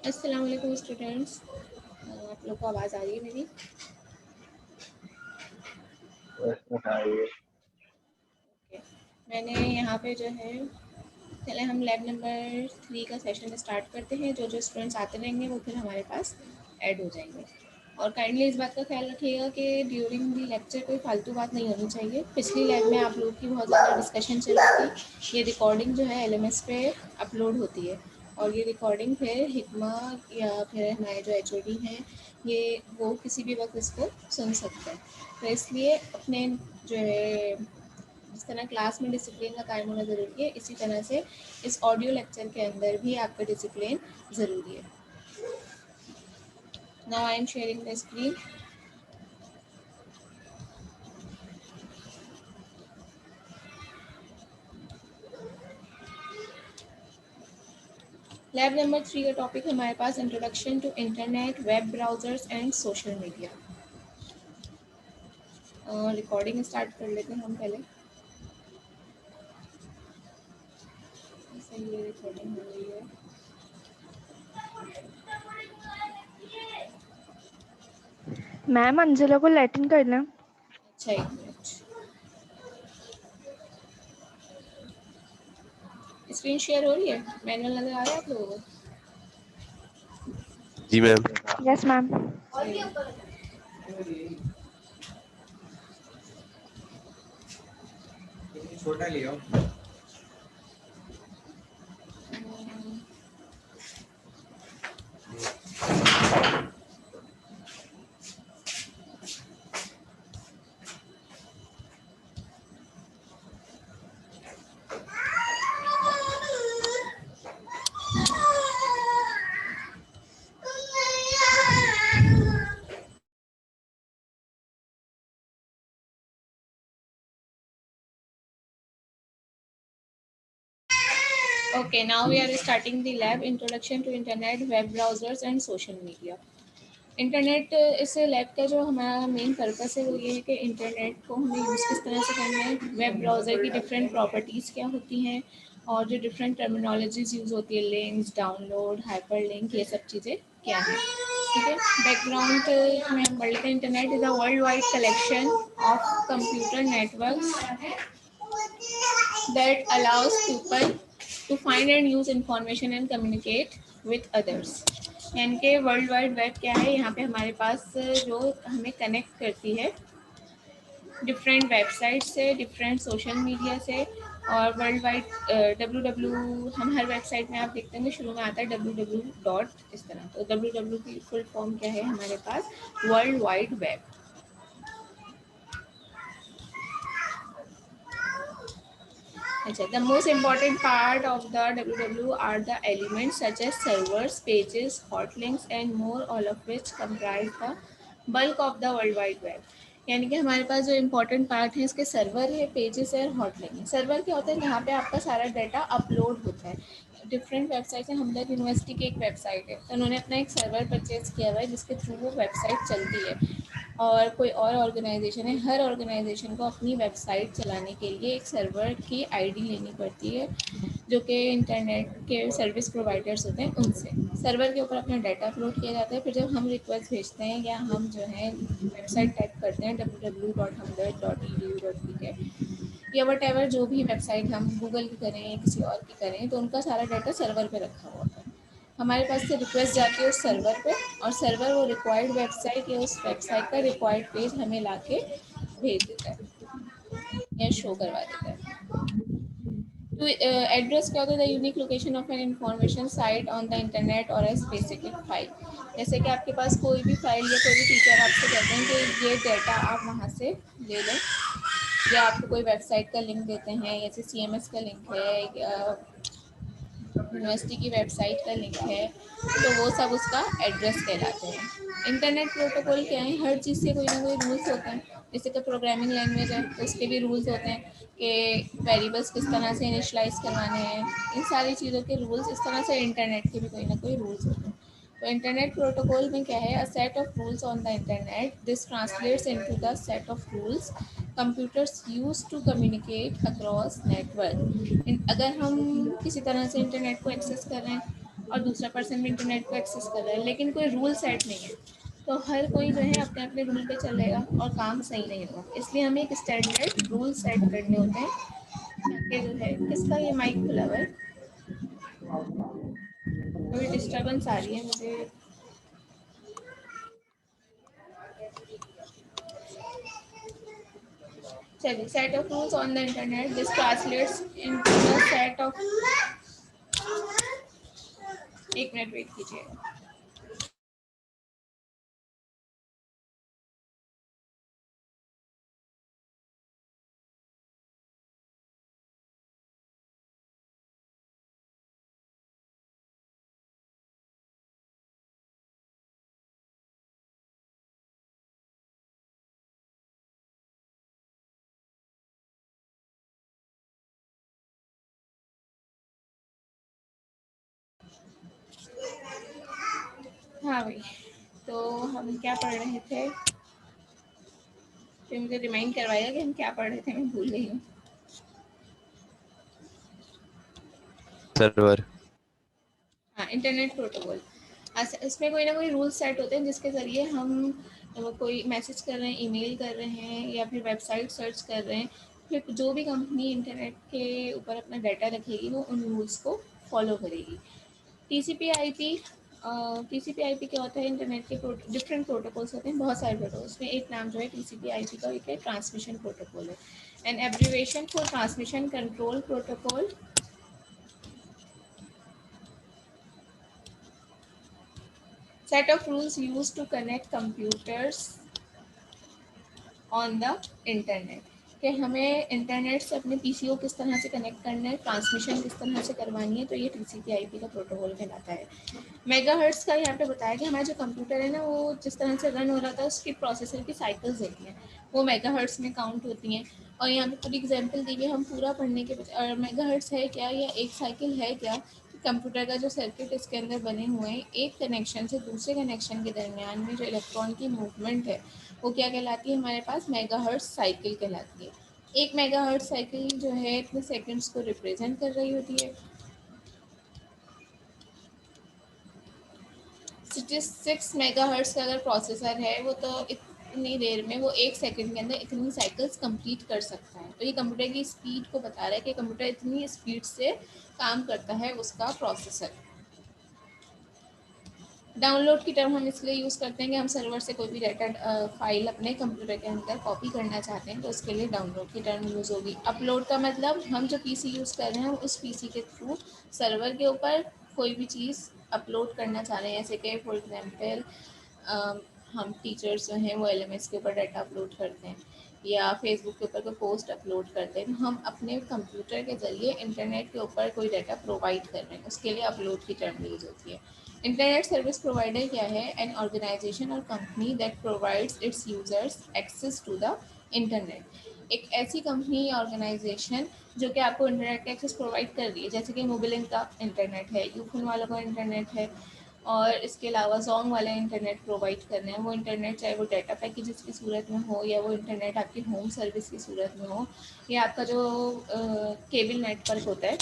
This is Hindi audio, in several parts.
अस्सलाम वालेकुम स्टूडेंट्स, आप लोग को आवाज़ आ रही है मेरी? ओके, मैंने यहाँ पे जो है चले हम लैब नंबर 3 का सेशन स्टार्ट करते हैं। जो स्टूडेंट्स आते रहेंगे वो फिर हमारे पास ऐड हो जाएंगे। और काइंडली इस बात का ख्याल रखिएगा कि ड्यूरिंग दी लेक्चर कोई फालतू बात नहीं होनी चाहिए। पिछली लैब में आप लोग की बहुत ज़्यादा डिस्कशन चल रही थी। ये रिकॉर्डिंग जो है LMS पे अपलोड होती है और ये रिकॉर्डिंग फिर हिकमा या फिर हमारे जो HOD हैं ये वो किसी भी वक्त इसको सुन सकते हैं। तो इसलिए अपने जो है जिस तरह क्लास में डिसिप्लिन का कायम होना ज़रूरी है, इसी तरह से इस ऑडियो लेक्चर के अंदर भी आपका डिसिप्लिन ज़रूरी है। Now I am sharing the screen. Lab number 3 का टॉपिक हमारे पास introduction to internet, web browsers and social media. Recording start कर लेते हैं हम पहले। ये रिकॉर्डिंग हो रही है। मैम अंजला को लैटिन करना। अच्छा, 1 मिनट। स्क्रीन शेयर हो रही है? मैनुअल नजर आ रहा है आप लोगों को? जी मैम। Yes ma'am. छोटा लिया। Okay, now we are starting the lab introduction to internet, web browsers and social media. Internet इस लैब का जो हमारा मेन पर्पस है वो ये है कि इंटरनेट को हमें यूज़ किस तरह से करना है, वेब ब्राउज़र की डिफरेंट प्रॉपर्टीज़ क्या होती हैं और जो डिफरेंट टर्मिनोलॉजीज़ यूज़ होती है, लिंक्स, डाउनलोड, हाइपर लिंक, ये सब चीज़ें क्या हैं। ठीक है, बैकग्राउंड में हम पढ़ लेते हैं। Internet is a world wide collection of computer networks that allows people to find and use information and communicate with others। यानी कि वर्ल्ड वाइड वेब क्या है, यहाँ पे हमारे पास जो हमें कनेक्ट करती है डिफरेंट वेबसाइट से, डिफरेंट सोशल मीडिया से और वर्ल्ड वाइड www हम हर वेबसाइट में आप देखते होंगे शुरू में आता है www डॉट इस तरह। तो www की फुल फॉर्म क्या है हमारे पास? World wide web. अच्छा, the most important part of the www are the elements such as servers, pages, hot links and more, all of which comprise the bulk of the world wide web। यानी कि हमारे पास जो इम्पोर्टेंट पार्ट है इसके सर्वर है, पेजेस है और हॉट लिंक है। सर्वर क्या होता है? यहाँ पे आपका सारा डाटा अपलोड होता है डिफरेंट वेबसाइट से। हमदर्द यूनिवर्सिटी की एक वेबसाइट है तो उन्होंने अपना एक सर्वर परचेज किया हुआ है जिसके थ्रू वो वेबसाइट चलती है और कोई और ऑर्गेनाइजेशन है, हर ऑर्गेनाइजेशन को अपनी वेबसाइट चलाने के लिए एक सर्वर की आईडी लेनी पड़ती है, जो कि इंटरनेट के सर्विस प्रोवाइडर्स होते हैं उनसे। सर्वर के ऊपर अपना डाटा अपलोड किया जाता है। फिर जब हम रिक्वेस्ट भेजते हैं या हम जो है वेबसाइट टाइप करते हैं www.hamdard.edu.pk या वट एवर, जो भी वेबसाइट हम गूगल की करें या किसी और की करें, तो उनका सारा डाटा सर्वर पे रखा हुआ होता है। हमारे पास से रिक्वेस्ट जाती है उस सर्वर पे, और सर्वर वो रिक्वायर्ड वेबसाइट या उस वेबसाइट का रिक्वायर्ड पेज हमें ला के भेज देता है या शो करवा देता है। तो एड्रेस क्या होता है? The unique location of an information site on the internet और ए स्पेसिफिक फाइल। जैसे कि आपके पास कोई भी फाइल या कोई भी टीचर आपसे कहते हैं कि ये डाटा आप वहाँ से ले लें, या आपको कोई वेबसाइट का लिंक देते हैं, जैसे CMS का लिंक है या यूनिवर्सिटी की वेबसाइट का लिंक है, तो वो सब उसका एड्रेस कहलाते हैं। इंटरनेट प्रोटोकॉल क्या है? हर चीज़ से कोई ना कोई रूल्स होते हैं। जैसे कि प्रोग्रामिंग लैंग्वेज है तो उसके भी रूल्स होते हैं कि वेरिएबल्स किस तरह से इनिशलाइज करवाने हैं। इन सारी चीज़ों के रूल्स, इस तरह से इंटरनेट के भी कोई ना कोई रूल्स होते हैं। तो इंटरनेट प्रोटोकॉल में क्या है? A set of rules on the internet, this translates into the set of rules computers use to communicate across network. अगर हम किसी तरह से इंटरनेट को एक्सेस कर रहे हैं और दूसरा पर्सन भी इंटरनेट को एक्सेस कर रहा है, लेकिन कोई रूल सेट नहीं है, तो हर कोई जो है अपने अपने रूल पे चलेगा और काम सही नहीं होगा। इसलिए हमें एक स्टैंडर्ड रूल सेट करने होते हैं, ताकि जो है, किसका ये माइक खुला हुआ है? थोड़ी डिस्टर्बेंस आ रही है मुझे। चलिए, set of rules on the internet, this translates into the set of, एक मिनट वेट कीजिए। हाँ भाई, तो हम क्या पढ़ रहे थे? फिर मुझे रिमाइंड करवाइएगा कि हम क्या पढ़ रहे थे, मैं भूल गई हूँ। सर्वर। हाँ, इंटरनेट प्रोटोकॉल। अच्छा, इसमें कोई ना कोई रूल्स सेट होते हैं जिसके ज़रिए हम कोई मैसेज कर रहे हैं, ईमेल कर रहे हैं, या फिर वेबसाइट सर्च कर रहे हैं, फिर जो भी कंपनी इंटरनेट के ऊपर अपना डाटा रखेगी वो उन रूल्स को फॉलो करेगी। TCP/IP, TCP/IP क्या होता है? इंटरनेट के डिफरेंट प्रोटोकॉल्स होते हैं, बहुत सारे प्रोटोकॉल। उसमें एक नाम जो है TCP/IP का, एक है ट्रांसमिशन प्रोटोकॉल है, an abbreviation for transmission control protocol. Set of rules use to connect computers on the internet, कि हमें इंटरनेट से अपने PCO किस तरह से कनेक्ट करना है, ट्रांसमिशन किस तरह से करवानी है, तो ये TCP/IP का प्रोटोकॉल कहलाता है। मेगाहर्ट्ज़ का यहाँ पे बताया कि हमारा जो कंप्यूटर है ना, वो जिस तरह से रन हो रहा था, उसकी प्रोसेसर की साइकिल्स होती हैं, वो मेगाहर्ट्ज़ में काउंट होती हैं। और यहाँ पे पूरी एग्जांपल दी है, हम पूरा पढ़ने के बजाय। और मेगाहर्ट्ज़ है क्या, या एक साइकिल है क्या? कंप्यूटर का जो सर्किट इसके अंदर बने हुए हैं, एक कनेक्शन से दूसरे कनेक्शन के दरमियान में जो इलेक्ट्रॉन की मूवमेंट है, वो क्या कहलाती है? हमारे पास मेगाहर्ट्ज़ साइकिल कहलाती है। एक मेगाहर्ट्ज़ साइकिल जो है इतने सेकंड्स को रिप्रेजेंट कर रही होती है। 66 मेगाहर्ट्ज़ का अगर प्रोसेसर है, वो तो इतनी देर में, वो एक सेकंड के अंदर इतनी साइकिल्स कंप्लीट कर सकता है। तो ये कंप्यूटर की स्पीड को बता रहा है कि कंप्यूटर इतनी स्पीड से काम करता है, उसका प्रोसेसर। डाउनलोड की टर्म हम इसलिए यूज़ करते हैं कि हम सर्वर से कोई भी डाटा फाइल अपने कंप्यूटर के अंदर कॉपी करना चाहते हैं, तो उसके लिए डाउनलोड की टर्म यूज़ होगी। अपलोड का मतलब हम जो PC यूज़ कर रहे हैं, उस PC के थ्रू सर्वर के ऊपर कोई भी चीज़ अपलोड करना चाह रहे हैं, जैसे कि फॉर एग्जांपल हम टीचर्स जो हैं वो LMS के ऊपर डाटा अपलोड करते हैं, या फेसबुक के ऊपर कोई पोस्ट अपलोड करते हैं, तो हम अपने कंप्यूटर के ज़रिए इंटरनेट के ऊपर कोई डाटा प्रोवाइड कर रहे हैं, उसके लिए अपलोड की टर्म यूज़ होती है। इंटरनेट सर्विस प्रोवाइडर क्या है? एन ऑर्गेनाइजेशन और company that provides its users access to the internet. एक ऐसी कंपनी या ऑर्गेनाइजेशन जो कि आपको इंटरनेट का एक्सेस प्रोवाइड कर रही है, जैसे कि मोबिलिंक का इंटरनेट है, यूफोन वालों का इंटरनेट है, और इसके अलावा जोंग वाला इंटरनेट प्रोवाइड करना है। वो इंटरनेट चाहे वो डाटा पैकेजेस की सूरत में हो या वो इंटरनेट आपकी होम सर्विस की सूरत में हो या आपका जो केबल नेटवर्क होता है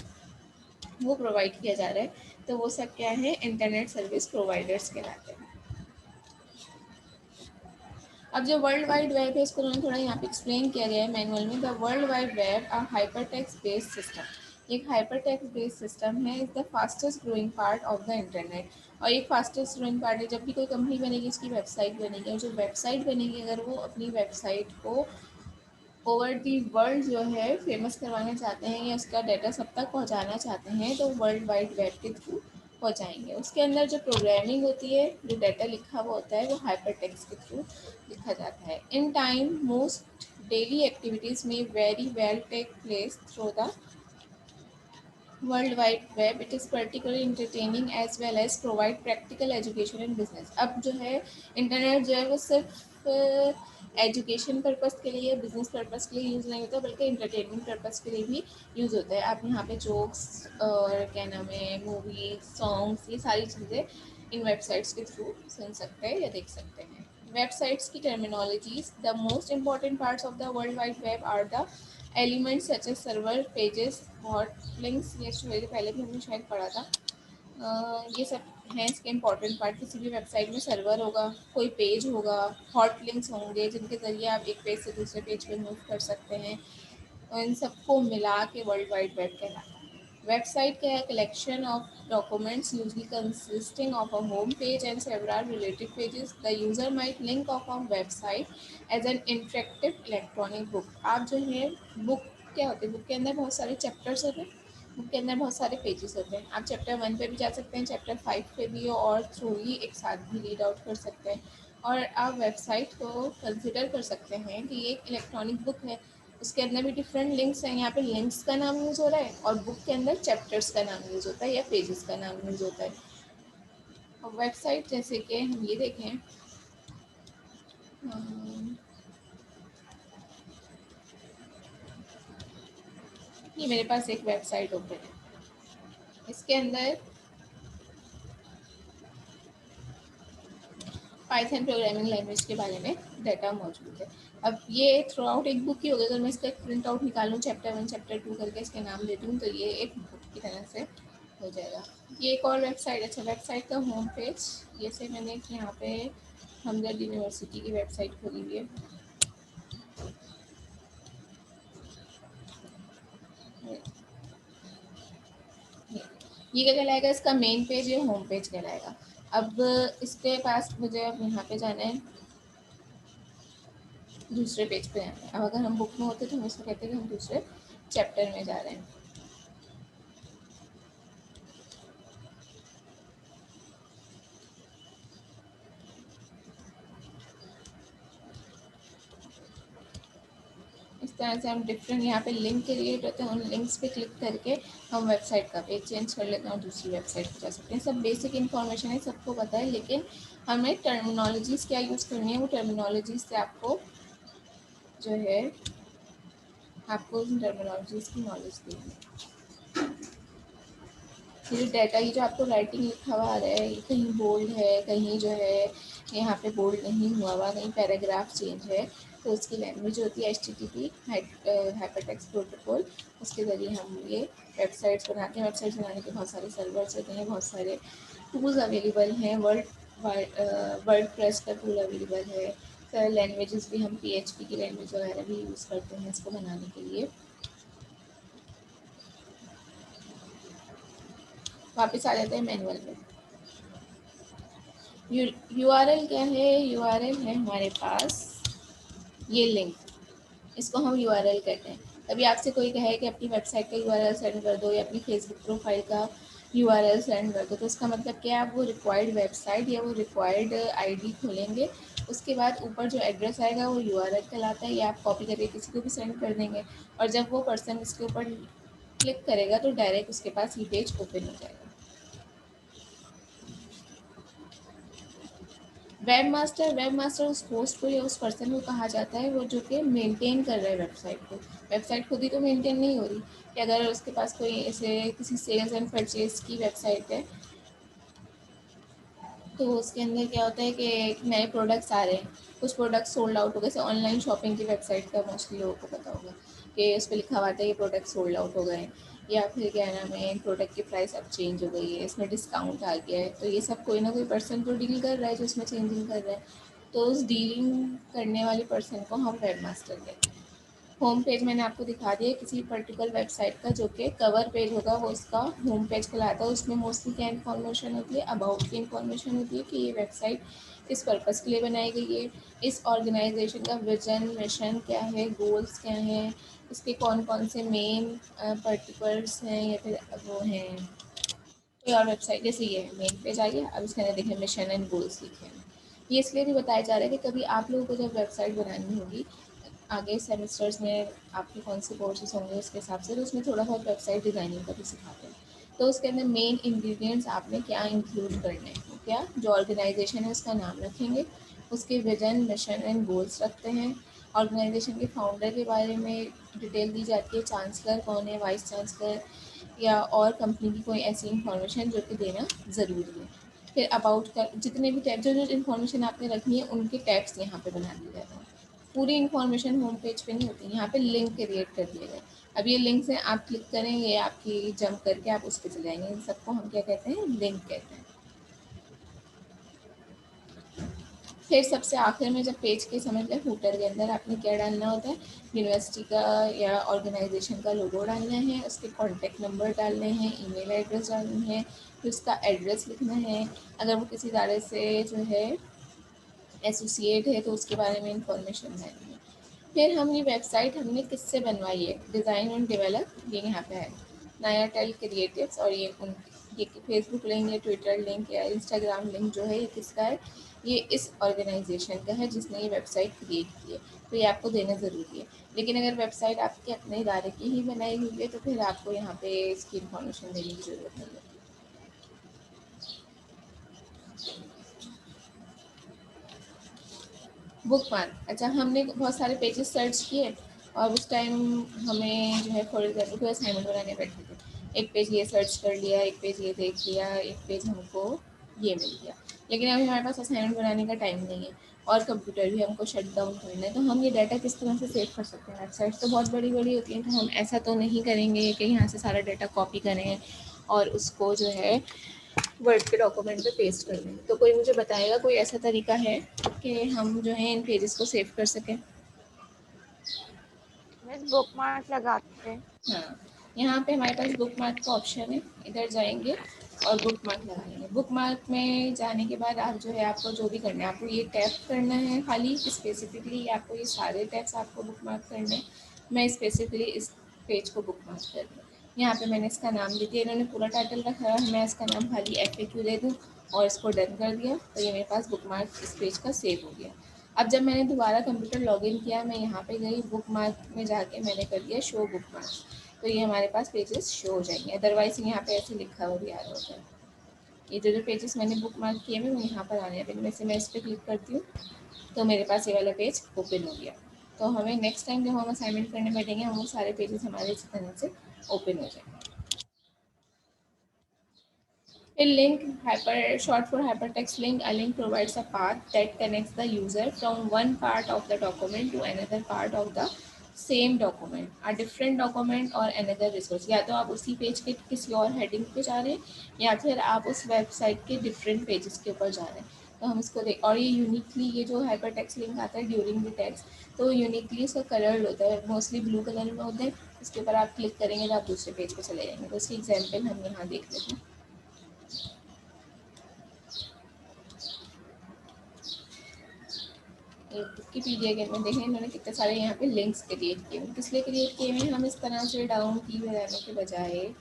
वो प्रोवाइड किया जा रहा है, तो वो सब क्या है, इंटरनेट सर्विस प्रोवाइडर्स कहलाते हैं। अब जो वर्ल्ड वाइड वेब है इसको उन्होंने थोड़ा यहाँ पे एक्सप्लेन किया गया है मैनुअल में। The world wide web a hypertext based system. एक हाइपर टेक्स्ट बेस्ड सिस्टम है, is the fastest growing part of the internet. और एक फास्टेस्ट ग्रोइंग पार्ट है, जब भी कोई कंपनी बनेगी उसकी वेबसाइट बनेगी, और जो वेबसाइट बनेगी अगर वो अपनी वेबसाइट को ओवर दी वर्ल्ड जो है फेमस करवाना चाहते हैं या उसका डाटा सब तक पहुंचाना चाहते हैं तो वर्ल्ड वाइड वेब के थ्रू पहुंचाएंगे। उसके अंदर जो प्रोग्रामिंग होती है, जो डाटा लिखा हुआ होता है, वो हाइपर टेक्स्ट के थ्रू लिखा जाता है। In time most daily activities में very well take place through the world wide web. It is particularly entertaining as well as provide practical education and business. अब जो है इंटरनेट जो है वो सिर्फ एजुकेशन पर्पज़ के लिए, बिजनेस पर्पज़ के लिए यूज़ नहीं होता, बल्कि इंटरटेनमेंट पर्पज़ के लिए भी यूज़ होता है। आप यहाँ पे जोक्स और क्या नाम है, मूवीज, सॉन्ग्स, ये सारी चीज़ें इन वेबसाइट्स के थ्रू सुन सकते हैं या देख सकते हैं। वेबसाइट्स की terminologies. The most important parts of the world wide web are the elements such as server, pages, hot links. ये स्टोरी पहले भी हमने शायद पढ़ा था। ये सब हैं इसके इम्पॉर्टेंट पार्ट। किसी भी वेबसाइट में सर्वर होगा, कोई पेज होगा, हॉट लिंक्स होंगे जिनके ज़रिए आप एक पेज से दूसरे पेज पे मूव कर सकते हैं, और इन सबको मिला के वर्ल्ड वाइड वेब कहलाता है। वेबसाइट क्या है, collection of documents usually consisting of a home page and several related pages. The user might link of a website as an interactive electronic book. आप जो है बुक क्या होती है, बुक के अंदर बहुत सारे चैप्टर्स होते हैं, बुक के अंदर बहुत सारे पेजेस होते हैं। आप चैप्टर 1 पे भी जा सकते हैं, चैप्टर 5 पे भी, और थ्रू ही एक साथ भी रीड आउट कर सकते हैं। और आप वेबसाइट को कंसिडर कर सकते हैं कि ये एक इलेक्ट्रॉनिक बुक है, उसके अंदर भी डिफरेंट लिंक्स हैं। यहाँ पे लिंक्स का नाम यूज़ हो रहा है और बुक के अंदर चैप्टर्स का नाम यूज़ होता है या पेजेस का नाम यूज़ होता है। और वेबसाइट जैसे कि हम ये देखें, ये मेरे पास एक वेबसाइट ओपन है, इसके अंदर पाइथन प्रोग्रामिंग लैंग्वेज के बारे में डाटा मौजूद है। अब ये थ्रू आउट एक बुक ही होगी। अगर मैं इसका एक प्रिंट आउट निकालूँ, चैप्टर 1 चैप्टर 2 करके इसके नाम दे दूँ, तो ये एक बुक की तरह से हो जाएगा। ये एक और वेबसाइट, अच्छा वेबसाइट का होम पेज, जैसे मैंने यहाँ पे हमदर्द यूनिवर्सिटी की वेबसाइट खोली हुई है। ये क्या कहलाएगा, इसका मेन पेज या होम पेज कहलाएगा। अब इसके पास मुझे अब यहाँ पे जाना है, दूसरे पेज पे जाना है। अब अगर हम बुक में होते तो हम इसको कहते हैं कि हम दूसरे चैप्टर में जा रहे हैं। इस तरह से हम डिफरेंट यहाँ पे लिंक क्रिएट होते हैं, उन लिंक्स पे क्लिक करके हम वेबसाइट का पेज चेंज कर लेते हैं और दूसरी वेबसाइट पे जा सकते हैं। सब बेसिक इन्फॉर्मेशन है, सबको पता है, लेकिन हमें टर्मिनोलॉजीज़ क्या यूज़ करनी है, वो टर्मिनोलॉजीज़ से आपको जो है आपको उन टर्मिनोलॉजीज़ की नॉलेज देनी है। ये जो डाटा, ये जो आपको राइटिंग लिखा हुआ आ रहा है, ये कहीं बोल्ड है, कहीं जो है यहाँ पे बोल्ड नहीं हुआ हुआ, कहीं पैराग्राफ चेंज है, तो उसकी लैंग्वेज होती है HTTP, हाइपरटेक्स्ट प्रोटोकॉल। उसके ज़रिए हम ये वेबसाइट्स बनाते हैं। वेबसाइट्स बनाने के बहुत सारे सर्वर्स होते हैं, बहुत सारे टूल्स अवेलेबल हैं। वर्ल्ड प्रेस का टूल अवेलेबल है। सारे लैंग्वेजेस भी, हम PHP की लैंग्वेज वगैरह भी यूज़ करते हैं इसको बनाने के लिए। वापस आ जाते हैं मैनुअल में। URL क्या है, URL है हमारे पास ये लिंक, इसको हम URL कहते हैं। कभी आपसे कोई कहे कि अपनी वेबसाइट का URL सेंड कर दो या अपनी फेसबुक प्रोफाइल का URL सेंड कर दो, तो इसका मतलब क्या है, आप वो रिक्वायर्ड वेबसाइट या वो रिक्वायर्ड ID खोलेंगे, उसके बाद ऊपर जो एड्रेस आएगा वो URL कहलाता है, या आप कॉपी करके किसी को भी सेंड कर देंगे, और जब वो पर्सन इसके ऊपर क्लिक करेगा तो डायरेक्ट उसके पास ये पेज ओपन हो जाएगा। वेब मास्टर उस होस्ट को या उस पर्सन को कहा जाता है, वो जो कि मेंटेन कर रहा है वेबसाइट को। वेबसाइट खुद ही तो मेंटेन नहीं हो रही, कि अगर उसके पास कोई ऐसे किसी सेल्स एंड परचेज की वेबसाइट है, तो उसके अंदर क्या होता है कि नए प्रोडक्ट्स आ रहे हैं, कुछ प्रोडक्ट्स सोल्ड आउट हो गए। जैसे ऑनलाइन शॉपिंग की वेबसाइट का मोस्टली लोगों को पता होगा कि उस पर लिखा हुआ था ये प्रोडक्ट सोल्ड आउट हो गए, या फिर क्या नाम है प्रोडक्ट की प्राइस अब चेंज हो गई है, इसमें डिस्काउंट आ गया है। तो ये सब कोई ना कोई पर्सन तो डील कर रहा है जो इसमें चेंजिंग कर रहा है। तो उस डीलिंग करने वाले पर्सन को हम वेब मास्टर कहते हैं। होम पेज मैंने आपको दिखा दिया किसी पर्टिकुलर वेबसाइट का, जो कि कवर पेज होगा वो उसका होम पेज कहलाता है। उसमें मोस्टली क्या इन्फॉर्मेशन होती है, अबाउट की इन्फॉर्मेशन होती है कि ये वेबसाइट किस पर्पज़ के लिए बनाई गई है, इस ऑर्गेनाइजेशन का विजन मिशन क्या है, गोल्स क्या हैं, इसके कौन कौन से मेन पर्टिकुलर्स हैं, या फिर वो हैं कोई और वेबसाइट। जैसे ये मेन पेज आ गया, अब इसके अंदर देखिए मिशन एंड गोल्स लिखे हैं। ये इसलिए भी बताया जा रहा है कि कभी आप लोगों को जब वेबसाइट बनानी होगी आगे सेमेस्टर्स में, आपके कौन से कोर्सेज होंगे उसके हिसाब से, तो उसमें थोड़ा बहुत वेबसाइट डिज़ाइनिंग का भी सिखाते हैं। तो उसके अंदर मेन इंग्रेडिएंट्स आपने क्या इंक्लूड करने हैं, क्या जो ऑर्गेनाइजेशन है उसका नाम रखेंगे, उसके विजन मिशन एंड गोल्स रखते हैं, ऑर्गेनाइजेशन के फाउंडर के बारे में डिटेल दी जाती है, चांसलर कौन है, वाइस चांसलर, या और कंपनी की कोई ऐसी इंफॉर्मेशन जो कि देना ज़रूरी है। फिर अबाउट का जितने भी टैब जो जो इन्फॉर्मेशन आपने रखनी है उनके टैब्स यहाँ पे बना दिए जाते हैं। पूरी इन्फॉर्मेशन होम पेज पे नहीं होती, यहाँ पे लिंक क्रिएट कर दिए गए। अब ये लिंक्स हैं, आप क्लिक करेंगे आपकी जंप करके आप उस पर चले जाएंगे। इन सबको हम क्या कहते हैं, लिंक कहते हैं। फिर सबसे आखिर में जब पेज के समझ लें फूटर के अंदर आपने क्या डालना होता है, यूनिवर्सिटी का या ऑर्गेनाइजेशन का लोगो डालना है, उसके कॉन्टैक्ट नंबर डालने हैं, ईमेल एड्रेस डालनी है, फिर उसका एड्रेस लिखना है, अगर वो किसी इदारे से जो है एसोसिएट है तो उसके बारे में इंफॉर्मेशन देनी है। फिर हम ये वेबसाइट हमने किससे बनवाई है, डिज़ाइन एंड डेवलप, ये यहाँ पे है नया टेल क्रिएटिव्स, और ये उन ये फेसबुक लिंक या ट्विटर लिंक या इंस्टाग्राम लिंक जो है ये किसका है, ये इस ऑर्गेनाइजेशन का है जिसने ये वेबसाइट क्रिएट की है। तो ये आपको देना ज़रूरी है। लेकिन अगर वेबसाइट आपके अपने इदारे की ही बनाई हुई है तो फिर आपको यहाँ पे इसकी इन्फॉर्मेशन देने की ज़रूरत नहीं है। बुक मार्क, अच्छा हमने बहुत सारे पेजेस सर्च किए और उस टाइम हमें जो है फॉर एग्जाम्पल कोई असाइनमेंट बनाने बैठे थे, एक पेज ये सर्च कर लिया, एक पेज ये देख लिया, एक पेज हमको ये मिल गया, लेकिन अभी हमारे पास असाइनमेंट बनाने का टाइम नहीं है और कंप्यूटर भी हमको शट डाउन करना है। तो हम ये डाटा किस तरह से सेव कर सकते हैं, वेबसाइट्स तो बहुत बड़ी बड़ी होती हैं, तो हम ऐसा तो नहीं करेंगे कि यहाँ से सारा डाटा कॉपी करें और उसको जो है वर्ड के डॉक्यूमेंट पे पेस्ट कर दें। तो कोई मुझे बताएगा कोई ऐसा तरीका है कि हम जो है इन पेजेस को सेव कर सकें। बस बुक मार्क लगाते हैं। हाँ, यहाँ पे हमारे पास बुक मार्क का ऑप्शन है, इधर जाएंगे और बुक मार्क लगा लेंगे। बुक मार्क में जाने के बाद आप जो है आपको जो भी करना है, आपको ये टैप करना है खाली स्पेसिफिकली, आपको ये सारे टैप्स आपको बुक मार्क करने हैं। मैं स्पेसिफिकली इस पेज को बुक मार्क कर दूँ। यहाँ पे मैंने इसका नाम दे दिया, इन्होंने पूरा टाइटल रखा है, मैं इसका नाम खाली FAQ दे दूँ और इसको डन कर दिया, तो ये मेरे पास बुक मार्क इस पेज का सेव हो गया। अब जब मैंने दोबारा कंप्यूटर लॉगिन किया, मैं यहाँ पे गई बुक मार्क में जाके मैंने कर दिया शो बुक मार्क, तो ये हमारे पास पेजेस शो हो जाएंगे। अदरवाइज यहाँ पे ऐसे लिखा हुआ भी आ रहा होता है। ये जो जो पेजेस मैंने बुक मार्क किए हैं वो यहाँ पर आने हैं, इनमें से मैं इस पर क्लिक करती हूँ तो मेरे पास ये वाला पेज ओपन हो गया। तो हमें नेक्स्ट टाइम जब हम असाइनमेंट करने बैठेंगे हम वो सारे पेजेस हमारे इस तरह से ओपन हो जाएंगे। A link, hyper, short for hypertext link, a link provides a path that connects the user from one part of the document to another part of the same document, a different document or another resource। या तो आप उसी पेज के किसी और हेडिंग पे जा रहे हैं या फिर आप उस वेबसाइट के डिफरेंट पेजेस के ऊपर जा रहे हैं। तो हम इसको देख, और ये यूनिकली ये जो हाइपर टेक्स्ट लिंक आता है ड्यूरिंग द टेक्स्ट, तो यूनिकली उसका कलर होता है, मोस्टली ब्लू कलर में होते हैं। इसके ऊपर आप क्लिक करेंगे तो आप दूसरे पेज पर चले जाएंगे। तो इसकी एग्जाम्पल हम यहाँ देख लेते हैं। विकिपीडिया के में देखें इन्होंने कितने सारे यहाँ पे लिंक्स क्रिएट किए हुए, किस लिए क्रिएट किए हुए हैं। हम इस तरह से डाउन की लगाने के बजाय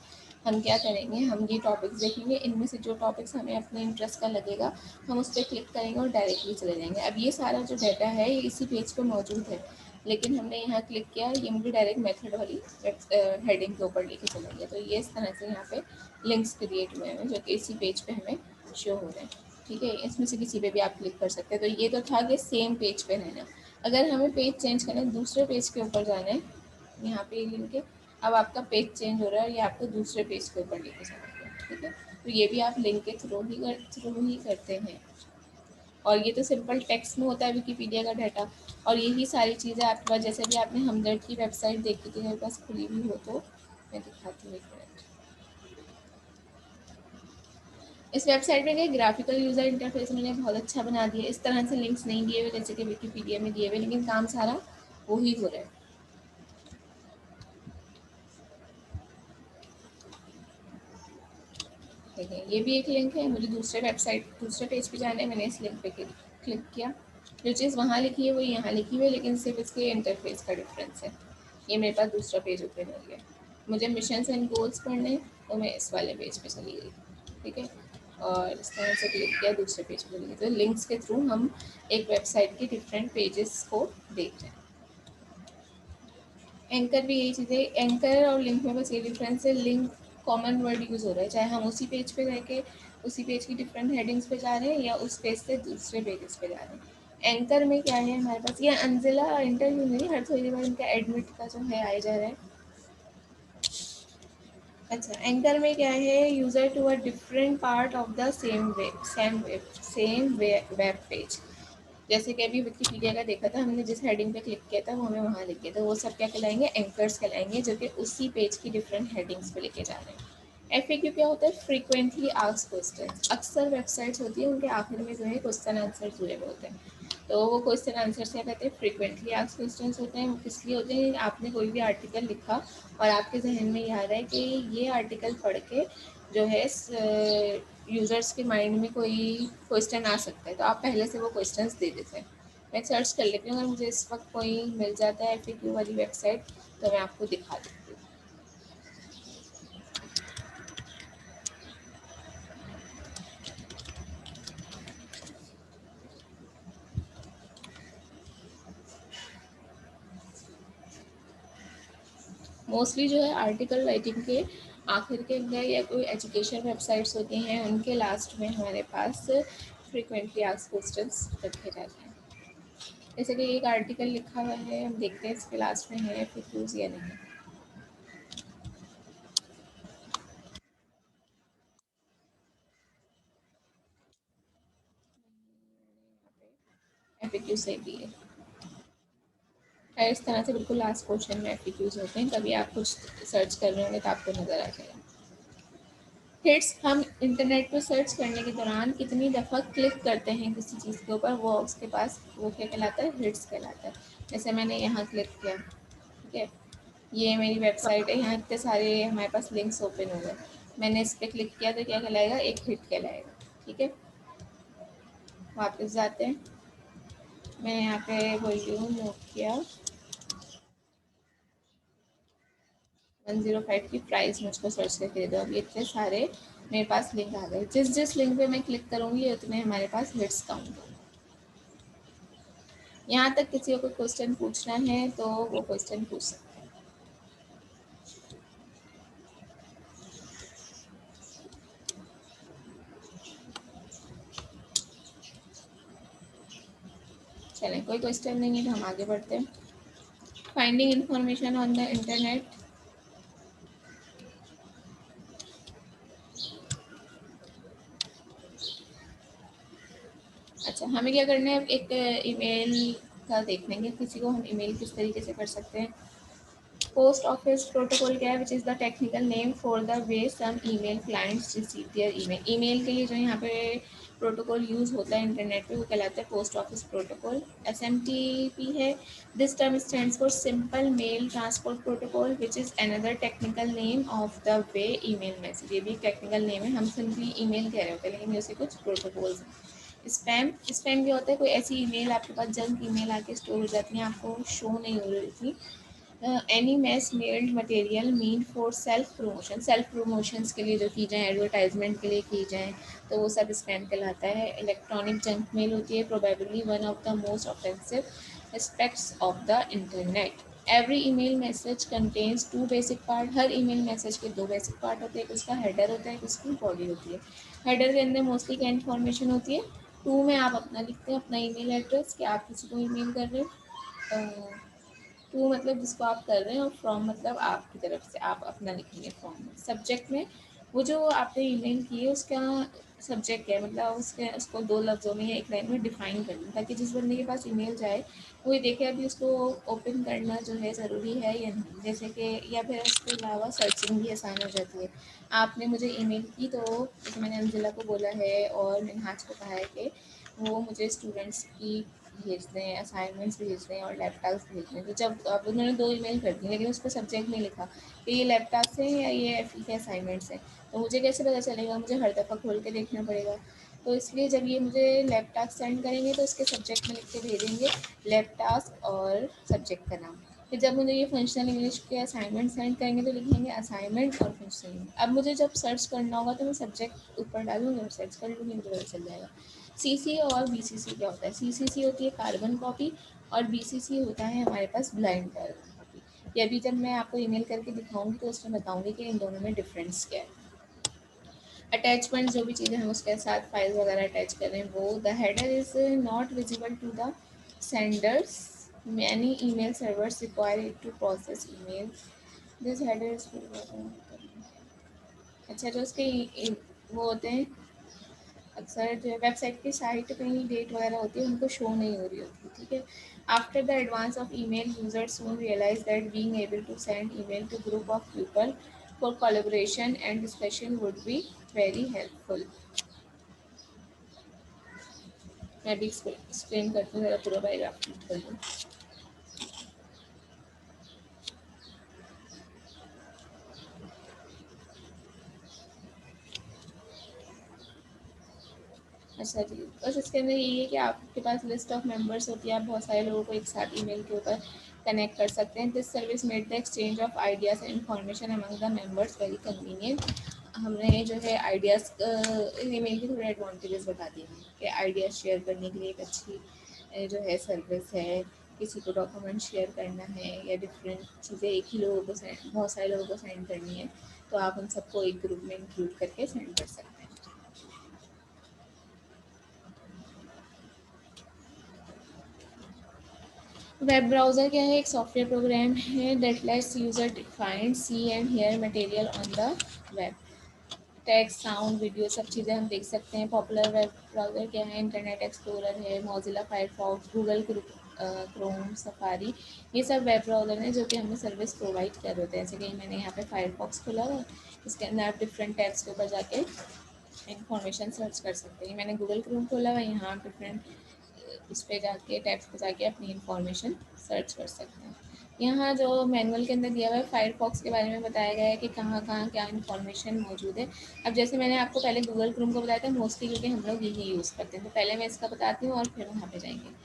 हम क्या करेंगे, हम ये टॉपिक्स देखेंगे, इनमें से जो टॉपिक्स हमें अपने इंटरेस्ट का लगेगा हम उस पर क्लिक करेंगे और डायरेक्टली चले जाएंगे। अब ये सारा जो डाटा है ये इसी पेज पे मौजूद है, लेकिन हमने यहाँ क्लिक किया, ये मुझे डायरेक्ट मेथड वाली हेडिंग के ऊपर लेके चला गया। तो ये इस तरह से यहाँ पे लिंक्स क्रिएट हुए हैं जो कि इसी पेज पे हमें शो हो रहे हैं। ठीक है, इसमें से किसी पे भी आप क्लिक कर सकते हैं। तो ये तो था कि सेम पेज पे रहना। अगर हमें पेज चेंज करना है, दूसरे पेज के ऊपर जाना है, यहाँ पे लिंक है, अब आपका पेज चेंज हो रहा है, ये आपको दूसरे पेज के ऊपर लेके जाना है। ठीक है, तो ये भी आप लिंक के थ्रू ही करते हैं। और ये तो सिंपल टेक्स्ट में होता है विकिपीडिया का डाटा। और यही सारी चीज़ें आपके पास, जैसे भी आपने हमदर्द की वेबसाइट देखी थी, मेरे पास खुली हुई हो तो मैं दिखाती हूँ, एक मिनट। इस वेबसाइट में क्या ग्राफिकल यूज़र इंटरफेस मैंने बहुत अच्छा बना दिया। इस तरह से लिंक्स नहीं दिए हुए जैसे कि विकिपीडिया में दिए हुए, लेकिन काम सारा वही हो रहा है। देखें, ये भी एक लिंक है। मुझे दूसरे पेज पे जाना है, मैंने इस लिंक पे क्लिक किया। जो चीज़ वहाँ लिखी है वो यहाँ लिखी हुई है, लेकिन सिर्फ इसके इंटरफेस का डिफरेंस है। ये मेरे पास दूसरा पेज ओपन हो गया। मुझे मिशन एंड गोल्स पढ़ने, तो मैं इस वाले पेज पे चली गई। ठीक है, और इस तरह से क्लिक किया, दूसरे पेज पे चली गई। तो लिंक्स के थ्रू हम एक वेबसाइट के डिफरेंट पेजेस को देख रहे हैं। एंकर भी यही चीज़ है। एंकर और लिंक में बस ये डिफरेंस है, लिंक कॉमन वर्ड यूज़ हो रहा है, चाहे हम उसी पेज पे रह के उसी पेज की डिफरेंट हेडिंग्स पे जा रहे हैं या उस पेज से दूसरे पेजेस पे जा रहे हैं। एंकर में क्या है हमारे पास, ये अंजिला इंटरव्यू नहीं, हर थोड़ी देर इनका एडमिट का जो है आ जा रहा है। अच्छा, एंकर में क्या है, user to a different part of the same web page. जैसे कि अभी विकिपीडिया का देखा था हमने, जिस हेडिंग पे क्लिक किया था वो हमें वहाँ लिख गया था। वो सब क्या कहलाएंगे, एंकर्स कहलाएंगे, जो कि उसी पेज की डिफरेंट हेडिंग्स पे लेके जा रहे हैं। एफएक्यू क्या होता है, फ्रीक्वेंटली आस्क्ड क्वेश्चन। अक्सर वेबसाइट्स होती है उनके आखिर में जो है क्वेश्चन आंसर जुड़े हुए होते हैं। तो वो क्वेश्चन आंसर क्या कहते हैं, फ्रीक्वेंटली आस्क्ड क्वेश्चन होते हैं। वो किस लिए होते हैं, आपने कोई भी आर्टिकल लिखा और आपके जहन में ये आ रहा है कि ये आर्टिकल पढ़ के जो है यूज़र्स के माइंड में कोई क्वेश्चन आ सकता है, तो आप पहले से वो क्वेश्चंस दे देते हैं। मैं सर्च कर लेती हूँ, अगर मुझे इस वक्त कोई मिल जाता है एफएक्यू वाली वेबसाइट तो मैं आपको दिखा देती हूँ। मोस्टली जो है आर्टिकल राइटिंग के आखिर के अंदर या कोई एजुकेशन वेबसाइट्स होती हैं उनके लास्ट में हमारे पास फ्रीक्वेंटली आस्क्ड क्वेश्चंस रखे जाते हैं। जैसे कि एक आर्टिकल लिखा हुआ है, हम देखते हैं इसके लास्ट में है एफएक्यूज या नहीं। एफएक्यू सही भी है। इस तरह से बिल्कुल लास्ट क्वेश्चन में एफएक्यूज होते हैं। कभी आप कुछ सर्च कर रहे होंगे तो आपको नज़र आ जाएगा। हिट्स, हम इंटरनेट पर सर्च करने के दौरान कितनी दफ़ा क्लिक करते हैं किसी चीज़ के ऊपर, वो उसके पास वो क्या कहलाता है, हिट्स कहलाता है। जैसे मैंने यहाँ क्लिक किया, ठीक है, ये मेरी वेबसाइट है, यहाँ इतने सारे हमारे पास लिंक्स ओपन हो गए। मैंने इस पर क्लिक किया तो क्या कहलाएगा, एक हिट कहलाएगा। ठीक है, वापस जाते हैं। मैं यहाँ पे बोल रही हूँ नोकिया 105 की प्राइस मुझको सर्च करके दे दो। अब ये इतने सारे मेरे पास लिंक आ गए। जिस जिस लिंक पे मैं क्लिक करूँगी उतने हमारे पास हिट्स काउंट होंगे। यहाँ तक किसी को कोई क्वेश्चन पूछना है तो वो क्वेश्चन पूछ सकते हैं। चलें, कोई क्वेश्चन नहीं है तो हम आगे बढ़ते हैं। Finding information on the internet. अच्छा, हमें क्या करना है, एक ईमेल का देख लेंगे, किसी को हम ईमेल किस तरीके से कर सकते हैं। पोस्ट ऑफिस प्रोटोकॉल क्या है, which is the technical name for the way some email clients receive their email. Email के लिए जो यहाँ पे प्रोटोकॉल यूज़ होता है इंटरनेट पे, वो कहलाता है पोस्ट ऑफिस प्रोटोकॉल। एसएमटीपी है। This term stands for simple mail transport protocol, which is another technical name of the way email message. ये भी एक टेक्निकल नेम है, हम सिंपली ईमेल कह रहे होते हैं लेकिन ये कुछ प्रोटोकॉल्स हैं। स्पैम क्या होता है, कोई ऐसी ईमेल आपके पास जंक ईमेल आके स्टोर हो जाती है, आपको शो नहीं हो रही थी। Any mass mailed material mean for self promotions के लिए जो की जाए, एडवर्टाइजमेंट के लिए की जाए, तो वो सब स्पैम कहलाता है। इलेक्ट्रॉनिक जंक मेल होती है, probably one of the most offensive aspects of the internet. Every email message contains two basic part. Her email message के दो बेसिक पार्ट होते हैं, एक उसका हेडर होता है, एक उसकी बॉडी होती है। हेडर के अंदर मोस्टली क्या इन्फॉर्मेशन होती है, टू में आप अपना लिखते हैं, अपना ईमेल एड्रेस कि आप किसी को ईमेल कर रहे हो। टू मतलब जिसको आप कर रहे हैं, और फ्रॉम मतलब आपकी तरफ से आप अपना लिखेंगे फॉर्म में। सब्जेक्ट में वो जो आपने ईमेल की है उसका सब्जेक्ट क्या है, मतलब उसको 2 लफ्ज़ों में या 1 लाइन में डिफ़ाइन कर लें, ताकि जिस बंदे के पास ईमेल जाए वो ये देखे अभी उसको ओपन करना जो है ज़रूरी है या नहीं। जैसे कि या फिर इसके अलावा सर्चिंग भी आसान हो जाती है। आपने मुझे ईमेल की तो जैसे मैंने अंजिला को बोला है और मिन्हाज को कहा है कि वो मुझे स्टूडेंट्स की भेज दें, असाइनमेंट्स भेज दें और लैपटॉप्स भेज दें। तो जब अब उन्होंने 2 ईमेल कर दी लेकिन उसपे सब्जेक्ट नहीं लिखा कि ये लैपटॉप से है या ये एफ़ई के असाइनमेंट्स हैं। तो मुझे कैसे पता चलेगा? मुझे हर दफ़ा खोल के देखना पड़ेगा। तो इसलिए जब ये मुझे लैपटॉप सेंड करेंगे तो उसके सब्जेक्ट में लिख के भेजेंगे लैपटॉप और सब्जेक्ट का नाम। फिर जब मुझे ये फंक्शनल इंग्लिश के असाइनमेंट सेंड करेंगे तो लिखेंगे असाइनमेंट और फंक्शनल इंग्लिश। अब मुझे जब सर्च करना होगा तो मैं सब्जेक्ट ऊपर डालूँगी और सर्च कर लूँगी, मुझे पता चल जाएगा। सीसी और बीसीसी क्या होता है? सीसीसी होती है कार्बन कॉपी और बीसीसी होता है हमारे पास ब्लाइंड कार्बन कॉपी। ये अभी जब मैं आपको ईमेल करके दिखाऊँगी तो उसमें बताऊँगी कि इन दोनों में डिफ़रेंस क्या है। अटैचमेंट जो भी चीज़ें हम उसके साथ फाइल वगैरह अटैच कर रहे हैं वो the header is not visible to the senders many email servers require it to process email this header is अच्छा जो उसके वो होते हैं अक्सर जो है वेबसाइट की साइट पे ही डेट वगैरह होती है उनको शो नहीं हो रही होती, ठीक है। After the advance of email users soon realise that being able to send email to group of people for collaboration and discussion would be very helpful. मैं भी एक्सप्लेन करती हूँ, ज़रा पूरा पैराग्राफ रीड कर लूँ। अच्छा जी, बस इसके अंदर यही है कि आपके पास लिस्ट ऑफ मेंबर्स होती है, आप बहुत सारे लोगों को एक साथ ईमेल के ऊपर कनेक्ट कर सकते हैं। This service made the exchange of ideas and information among the members very convenient. हमने जो है आइडियाज़ ईमेल के थोड़े एडवांटेजेस बता दिए हैं कि आइडियाज़ शेयर करने के लिए एक अच्छी जो है सर्विस है। किसी को डॉक्यूमेंट शेयर करना है या डिफरेंट चीज़ें एक ही लोगों को सेंड बहुत सारे लोगों को सेंड करनी है तो आप उन सबको एक ग्रुप में इंक्लूड करके सेंड कर सकते हैं। वेब ब्राउज़र क्या है? एक सॉफ्टवेयर प्रोग्राम है that lets user define see and hear material on the web. Text, sound, video सब चीज़ें हम देख सकते हैं। पॉपुलर वेब ब्राउज़र क्या है? इंटरनेट एक्सप्लोरर है, Mozilla Firefox, Google Chrome, safari. ये सब वेब ब्राउज़र हैं जो कि हमें सर्विस प्रोवाइड कर रहे होते हैं। जैसे कि मैंने यहाँ पे फायरफॉक्स खोला हुआ है, इसके अंदर आप डिफरेंट टैब्स के ऊपर जाके इंफॉर्मेशन सर्च कर सकते हैं। मैंने गूगल क्रोम खोला हुआ है, यहाँ आप डिफरेंट इस पे जाके टैब्स पे जाके अपनी इन्फॉर्मेशन सर्च कर सकते हैं। यहाँ जो मैनुअल के अंदर दिया हुआ है फायरफॉक्स के बारे में बताया गया है कि कहाँ कहाँ क्या इन्फॉर्मेशन मौजूद है। अब जैसे मैंने आपको पहले गूगल क्रोम को बताया था मोस्टली क्योंकि हम लोग यही यूज़ करते हैं, तो पहले मैं इसका बताती हूँ और फिर वहाँ पे जाएंगे।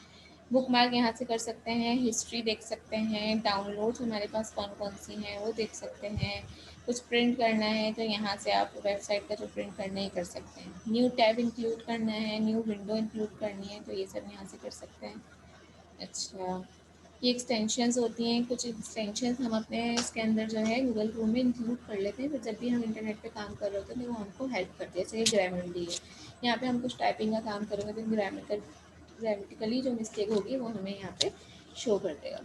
बुक मार्क यहाँ से कर सकते हैं, हिस्ट्री देख सकते हैं, डाउनलोड्स हमारे पास कौन कौन सी हैं वो देख सकते हैं। कुछ प्रिंट करना है तो यहाँ से आप वेबसाइट का जो प्रिंट करना है कर सकते हैं। न्यू टैब इंक्लूड करना है, न्यू विंडो इंक्लूड करनी है तो ये सब यहाँ से कर सकते हैं। अच्छा, ये एक्सटेंशंस होती हैं, कुछ एक्सटेंशंस हम अपने इसके अंदर जो है गूगल क्रोम में इंक्लूड कर लेते हैं, फिर जब भी हम इंटरनेट पे काम कर रहे होते हैं तो वो हमको हेल्प करती है। जैसे ये ग्रामरली है, यहाँ पे हम कुछ टाइपिंग का काम करेंगे तो ग्रामेटिकली जो मिस्टेक होगी वो हमें यहाँ पे शो कर देगा।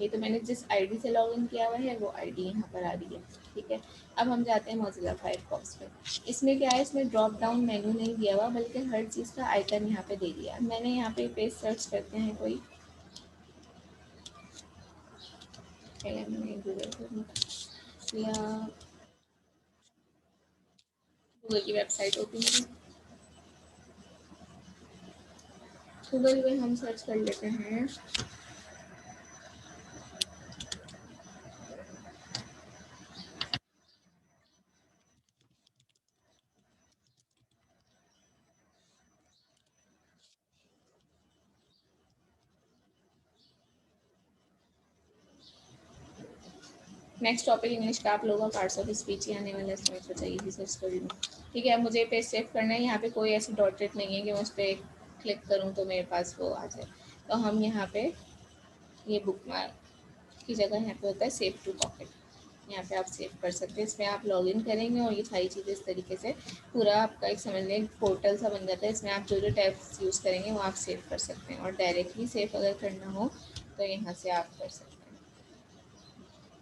ये तो मैंने जिस आईडी से लॉगिन किया हुआ है वो आईडी यहाँ पर आ रही है, ठीक है। अब हम जाते हैं मोजिला फायरफॉक्स पे। इसमें क्या है, इसमें ड्रॉप डाउन मेन्यू नहीं दिया हुआ बल्कि हर चीज़ का आइकन यहाँ पे दे दिया। मैंने यहाँ पे पेज सर्च करते हैं कोई, पहले मैंने गूगल या गूगल की वेबसाइट ओपन की, गूगल में हम सर्च कर लेते हैं नेक्स्ट टॉपिक इंग्लिश का आप लोगों का पार्ट्स ऑफ स्पीच ही आने वाला है, इसमें सोचा ये भी सर्च कर लूँ, ठीक है। अब मुझे पेज सेव करना है, यहाँ पे कोई ऐसी डॉटेड नहीं है कि मैं उस पर क्लिक करूँ तो मेरे पास वो आ जाए। तो हम यहाँ पे ये बुक मार्क की जगह यहाँ पे होता है सेव टू पॉकेट, यहाँ पे आप सेव कर सकते हैं। इसमें आप लॉगिन करेंगे और ये सारी चीज़ें इस तरीके से पूरा आपका एक समझ लें पोर्टल सा बन जाता है। इसमें आप जो जो टैब्स यूज़ करेंगे वो आप सेव कर सकते हैं और डायरेक्टली सेव अगर करना हो तो यहाँ से आप कर सकते हैं।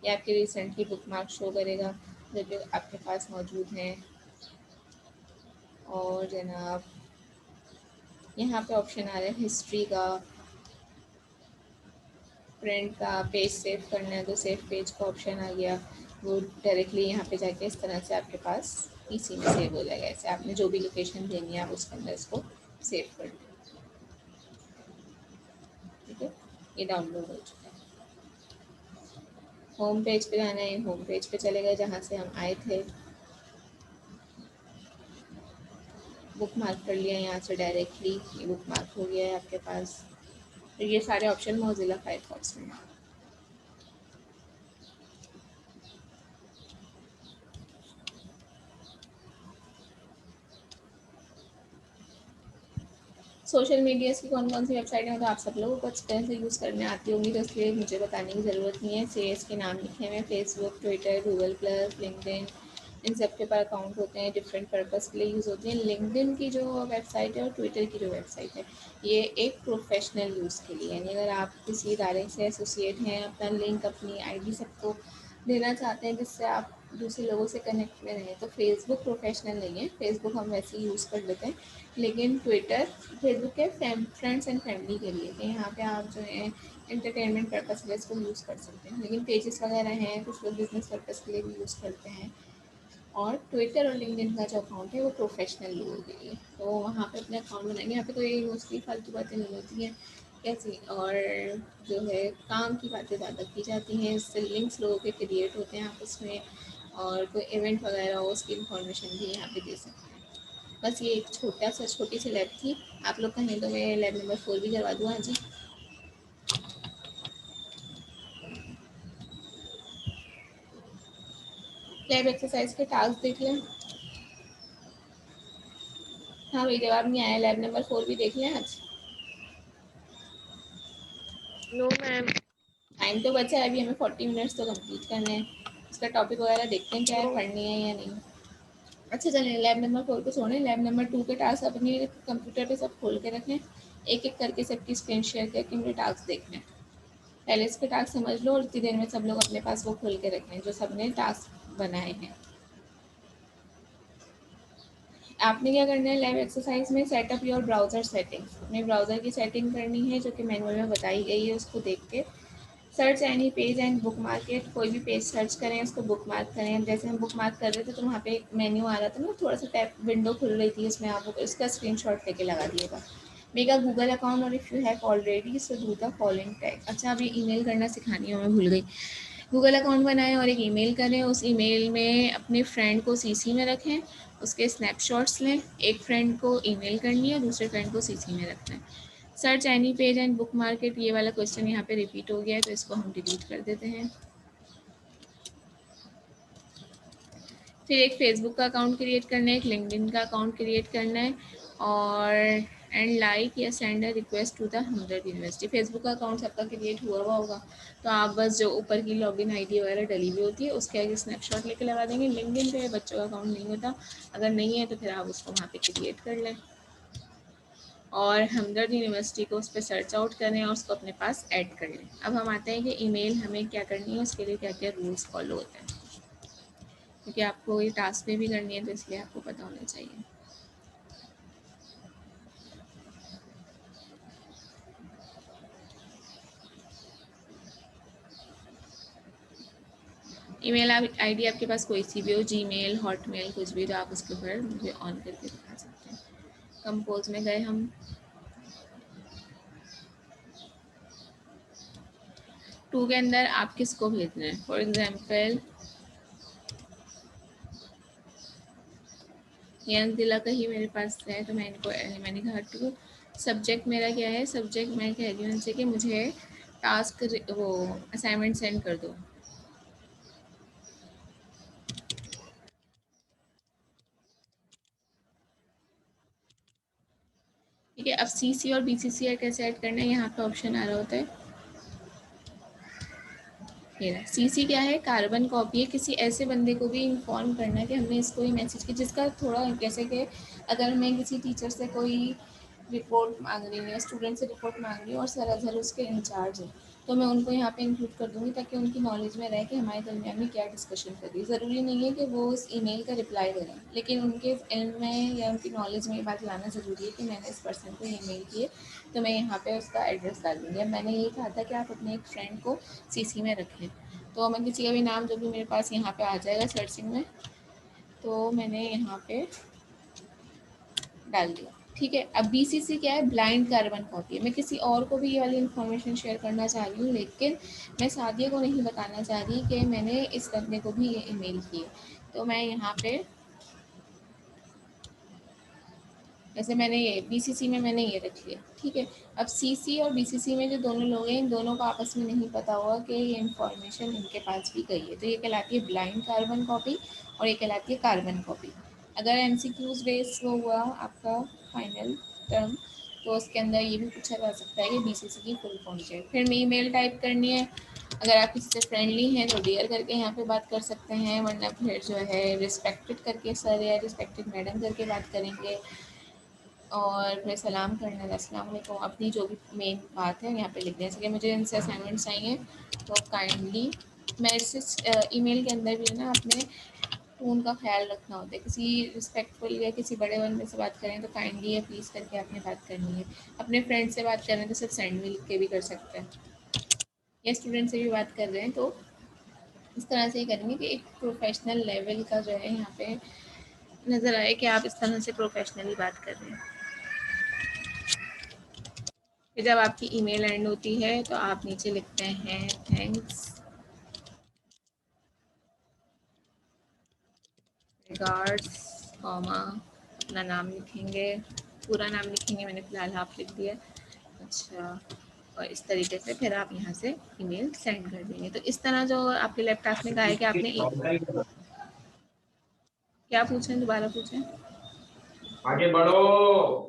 ये आपकी रिसेंटली बुक मार्क शो करेगा। जो कि आपके पास मौजूद हैं। और जनाब यहाँ पे ऑप्शन आ रहा है हिस्ट्री का, प्रिंट का, पेज सेव करना है तो सेव पेज का ऑप्शन आ गया। वो डायरेक्टली यहाँ पे जाके इस तरह से आपके पास पीसी में सेव हो जाएगा। ऐसे आपने जो भी लोकेशन देनी है आप उसके अंदर इसको सेव कर लें। ठीक है, ये डाउनलोड हो चुका है। होम पेज पे जाना है, होम पेज पे चले गए जहाँ से हम आए थे। बुक मार्क कर लिया यहाँ से डायरेक्टली, ये बुक मार्क हो गया है आपके पास। तो ये सारे ऑप्शन मोज़िला फायरफॉक्स में हैं। सोशल मीडियाज़ की कौन-कौन सी वेबसाइट हैं, तो आप सब लोगों को अच्छी तरह से यूज़ करने आती होंगी, तो इसलिए मुझे बताने की ज़रूरत नहीं है। से इसके नाम लिखे हुए हैं, Facebook, Twitter, Google plus, LinkedIn, इन सब के ऊपर अकाउंट होते हैं, डिफरेंट पर्पज़ के लिए यूज़ होती हैं। लिंक्डइन की जो वेबसाइट है और ट्विटर की जो वेबसाइट है, ये एक प्रोफेशनल यूज़ के लिए, यानी अगर आप किसी इदारे से एसोसिएट हैं, अपना लिंक, अपनी आईडी सबको देना चाहते हैं जिससे आप दूसरे लोगों से कनेक्ट में रहें, तो फेसबुक प्रोफेशनल नहीं है। फेसबुक हम वैसे ही यूज़ कर लेते हैं, लेकिन ट्विटर फेसबुक के फ्रेंड्स एंड फैमिली के लिए, कि यहाँ पे आप जो है एंटरटेनमेंट पर्पज़ के लिए इसको यूज़ कर सकते हैं। लेकिन पेजेस वगैरह हैं, कुछ लोग बिजनेस पर्पज़ के लिए भी यूज़ करते हैं। और ट्विटर और लिंक्डइन का जो अकाउंट है वो प्रोफेशनल लोगों के लिए, तो वहाँ पे अपने अकाउंट बनाएंगे। यहाँ पे कोई मोस्टली फालतू बातें नहीं होती हैं कैसी, और जो है काम की बातें ज़्यादा की जाती हैं। इससे लिंक्स लोगों के क्रिएट होते हैं आपस में, और कोई इवेंट वगैरह हो उसकी इंफॉर्मेशन भी यहाँ पे दे सकते हैं। बस ये एक छोटी सी लैब थी। आप लोग कहें तो मैं लैब नंबर 4 भी करवा दूँ आज ही। लैब एक्सरसाइज के टास्क देख लें। हाँ भाई, जवाब नहीं आया। लैब नंबर 4 भी देख लें आज। No ma'am. टाइम तो बचा है अभी, हमें 40 मिनट्स तो कंप्लीट करने हैं। उसका टॉपिक वगैरह देखते हैं क्या है, नो। पढ़नी है या नहीं। अच्छा चलें, लैब नंबर 4 को छोड़ें। लैब नंबर 2 के टास्क अपने कंप्यूटर पे सब खोल के रखें, एक एक करके सबकी स्क्रीन शेयर करके मुझे टास्क देखने हैं। पहले इसके टास्क समझ लो और इतनी देर में सब लोग अपने पास वो खोल के रखें जो सबने टास्क बनाए हैं। आपने क्या करना है, लैब एक्सरसाइज में सेटअप योर ब्राउज़र सेटिंग्स, अपने ब्राउज़र की सेटिंग करनी है जो कि मैनुअल में बताई गई है, उसको देख के search any page and book market. कोई भी पेज सर्च करें, उसको बुक मार्क करें। जैसे हम बुक मार्क कर रहे थे तो वहाँ पे एक मेन्यू आ रहा था ना, थोड़ा सा टैप विंडो खुल रही थी, उसमें आप उसका स्क्रीनशॉट लेके लगा दिएगा। मेक अ गूगल अकाउंट और if you have already so do the following tag. अच्छा, अभी ईमेल करना सिखानी है, मैं भूल गई। गूगल अकाउंट बनाएं और एक ईमेल करें। उस ईमेल में अपने फ्रेंड को सीसी में रखें, उसके स्नैपशॉट्स लें। एक फ्रेंड को ईमेल करनी है, दूसरे फ्रेंड को सीसी में रखना है। Search any page and book market, ये वाला क्वेश्चन यहाँ पे रिपीट हो गया है तो इसको हम डिलीट कर देते हैं। फिर एक फेसबुक का अकाउंट क्रिएट करना है, एक लिंक्डइन का अकाउंट क्रिएट करना है, और एंड लाइक या send a request to the Hamdard university. Facebook का अकाउंट सबका क्रिएट हुआ होगा, तो आप बस जो ऊपर की लॉगिन आईडी वगैरह डली हुई होती है उसके आगे स्नैपशॉट लेके लगा देंगे। लिंक्डइन पे बच्चों का अकाउंट नहीं होता, अगर नहीं है तो फिर आप उसको वहाँ पे क्रिएट कर लें, और हमदर्द यूनिवर्सिटी को उस पर सर्च आउट करें और उसको अपने पास ऐड कर लें। अब हम आते हैं कि ईमेल हमें क्या करनी है, उसके लिए क्या क्या रूल्स फॉलो होते हैं, क्योंकि आपको ये टास्क में भी करनी है तो इसलिए आपको पता होना चाहिए। ईमेल आईडी आपके पास कोई सी भी हो, जीमेल, हॉटमेल, कुछ भी, तो आप उसके ऊपर मुझे ऑन करके दिखा सकते हैं। कंपोज में गए हम, 2 के अंदर आप किसको भेजना है। फॉर एग्जाम्पल यंग दिला का ही मेरे पास है, तो मैंने कहा 2। सब्जेक्ट मेरा क्या है, सब्जेक्ट मैं कह रही हूँ उनसे कि मुझे टास्क वो असाइनमेंट सेंड कर दो। ठीक है, अब सीसी और बीसीसी कैसे ऐड करना है, यहाँ पे ऑप्शन आ रहा होता है। ये सीसी क्या है, कार्बन कॉपी है। किसी ऐसे बंदे को भी इन्फॉर्म करना है कि हमने इसको ही मैसेज किया, जिसका थोड़ा जैसे कि अगर मैं किसी टीचर से कोई रिपोर्ट मांग रही हूँ या स्टूडेंट से रिपोर्ट मांग रही हूँ और सर अजहर उसके इंचार्ज है, तो मैं उनको यहाँ पे इंक्लूड कर दूँगी ताकि उनकी नॉलेज में रहे कि हमारे दरमियान में क्या डिस्कशन कर रही है। ज़रूरी नहीं है कि वो उस ईमेल का रिप्लाई करें, लेकिन उनके इल्म में या उनकी नॉलेज में ये बात लाना ज़रूरी है कि मैंने इस पर्सन को ईमेल की है, तो मैं यहाँ पे उसका एड्रेस डाल दूँगी। अब मैंने यही कहा था कि आप अपने एक फ्रेंड को सीसी में रखें, तो मैं किसी का भी नाम जो भी मेरे पास यहाँ पे आ जाएगा सर्चिंग में, तो मैंने यहाँ पे डाल दिया। ठीक है, अब बीसीसी क्या है, ब्लाइंड कार्बन कॉपी है। मैं किसी और को भी ये वाली इन्फॉर्मेशन शेयर करना चाह रही हूँ, लेकिन मैं सादिया को नहीं बताना चाह रही कि मैंने इस बंदे को भी ये ईमेल की है। तो मैं यहाँ पे जैसे मैंने ये बीसीसी में मैंने ये रख लिया। ठीक है, अब सीसी और बीसीसी में जो दोनों लोग हैं, इन दोनों को आपस में नहीं पता होगा कि ये इन्फॉर्मेशन इनके पास भी गई है, तो ये कहलाती है ब्लाइंड कार्बन कॉपी और ये कहलाती है कार्बन कॉपी। अगर एमसीक्यूज बेस वो हुआ आपका फाइनल टर्म, तो उसके अंदर ये भी पूछा जा सकता है कि बीसीसी की फुल फॉर्म क्या है। फिर ईमेल टाइप करनी है। अगर आप किसी से फ्रेंडली हैं तो डियर करके यहाँ पे बात कर सकते हैं, वरना फिर जो है रिस्पेक्टेड करके सर या रिस्पेक्टेड मैडम करके बात करेंगे, और फिर सलाम करना है, अस्सलाम वालेकुम। अपनी जो भी मेन बात है यहाँ पे लिख दें। जैसे कि मुझे इनसे असाइनमेंट्स चाहिए, तो काइंडली मैसेज ईमेल के अंदर भी है ना, अपने टोन का ख्याल रखना होता है। किसी रिस्पेक्टफुल या किसी बड़े बंदे से बात करें तो काइंडली या प्लीज़ करके आपने बात करनी है। अपने फ्रेंड से बात करें तो सिर्फ सेंड में लिख के भी कर सकते हैं, या स्टूडेंट से भी बात कर रहे हैं तो इस तरह से ही करेंगे कि एक प्रोफेशनल लेवल का जो है यहाँ पे नज़र आए कि आप इस तरह से प्रोफेशनली बात कर रहे हैं। फिर जब आपकी ईमेल एंड होती है तो आप नीचे लिखते हैं थैंक्स, रिगार्ड्स, कॉमा, अपना नाम लिखेंगे, पूरा नाम लिखेंगे, मैंने फ़िलहाल हाफ लिख दिया। अच्छा, और इस तरीके से फिर आप यहाँ से ईमेल सेंड कर देंगे। तो इस तरह जो आपके लैपटॉप में कहा है कि आपने क्या पूछें, दोबारा पूछें। आगे बढ़ो।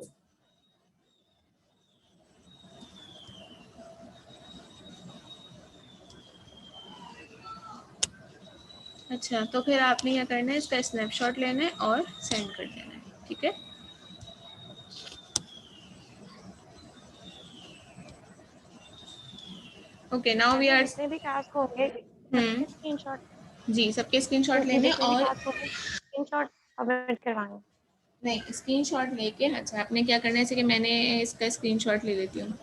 अच्छा, तो फिर आपने क्या करना है, इसका स्नैपशॉट लेना है और सेंड कर देना है। ठीक है, okay, now we ma'am are. जितने भी टास्क होंगे हम्म, सबके स्क्रीनशॉट, जी, सबके स्क्रीनशॉट क्योंकि लेने जितने भी और टास्क होंगे स्क्रीनशॉट सबमिट करवाने। नहीं, स्क्रीनशॉट लेके, अच्छा आपने क्या करना है, जैसे कि मैंने इसका स्क्रीनशॉट ले लेती हूँ।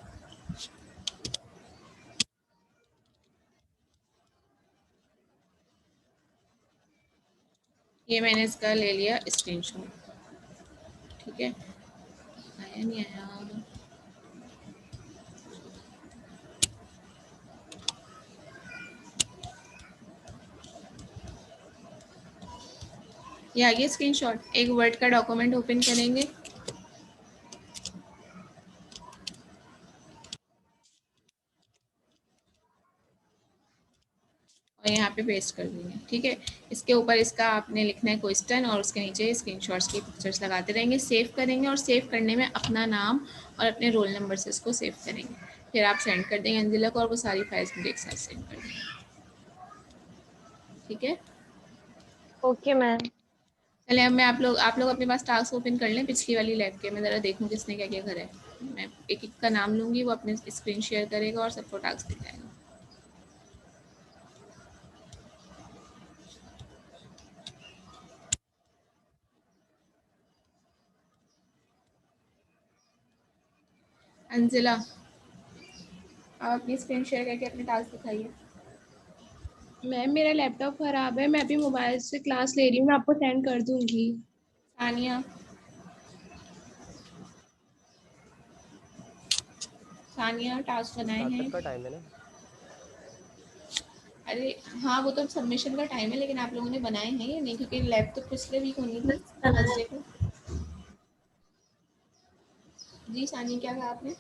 ये मैंने इसका ले लिया स्क्रीनशॉट। ठीक है, आया नहीं आया, ये आ गया स्क्रीनशॉट। एक वर्ड का डॉक्यूमेंट ओपन करेंगे और यहाँ पे पेस्ट कर देंगे। ठीक है, इसके ऊपर इसका आपने लिखना है क्वेश्चन और उसके नीचे स्क्रीनशॉट्स की पिक्चर्स लगाते रहेंगे, सेव करेंगे और सेव करने में अपना नाम और अपने रोल नंबर से इसको सेव करेंगे। फिर आप सेंड कर देंगे अंजिला को और वो सारी फाइल्स मुझे एक साथ सेंड कर देंगे। ठीक है, ओके मैम। चलिए अब मैं आप लोग अपने पास टास्क ओपन कर लें पिछली वाली लैब के। मैं ज़रा देखूँ किसने क्या क्या करा है। मैं एक एक का नाम लूँगी, वो अपने स्क्रीन शेयर करेगा और सबको टास्क दिखाएगा। अंजिला, आप अपनी स्क्रीन शेयर करके अपने टास्क दिखाइए। मैम मेरा लैपटॉप खराब है, मैं अभी मोबाइल से क्लास ले रही हूँ, मैं आपको सेंड कर दूंगी। सानिया, सानिया टास्क बनाए हैं। स्टार्टअप का टाइम है ना। अरे हाँ, वो तो सबमिशन का टाइम है, लेकिन आप लोगों ने बनाए हैं या नहीं, क्योंकि लैब तो पिछले वीक होनी थी थर्सडे को। जी सानिया, क्या कहा आपने,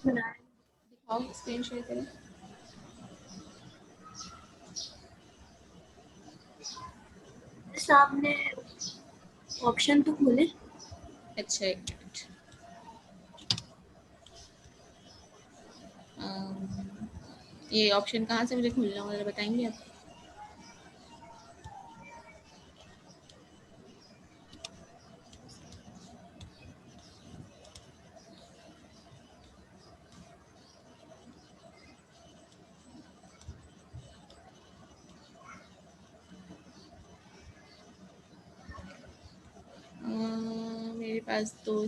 दिखाओ स्क्रीन शेयर करें। सामने ऑप्शन तो खोले। अच्छा, एक मिनट। ये ऑप्शन कहाँ से मुझे खोलना होगा, बताएंगे आप। पास तो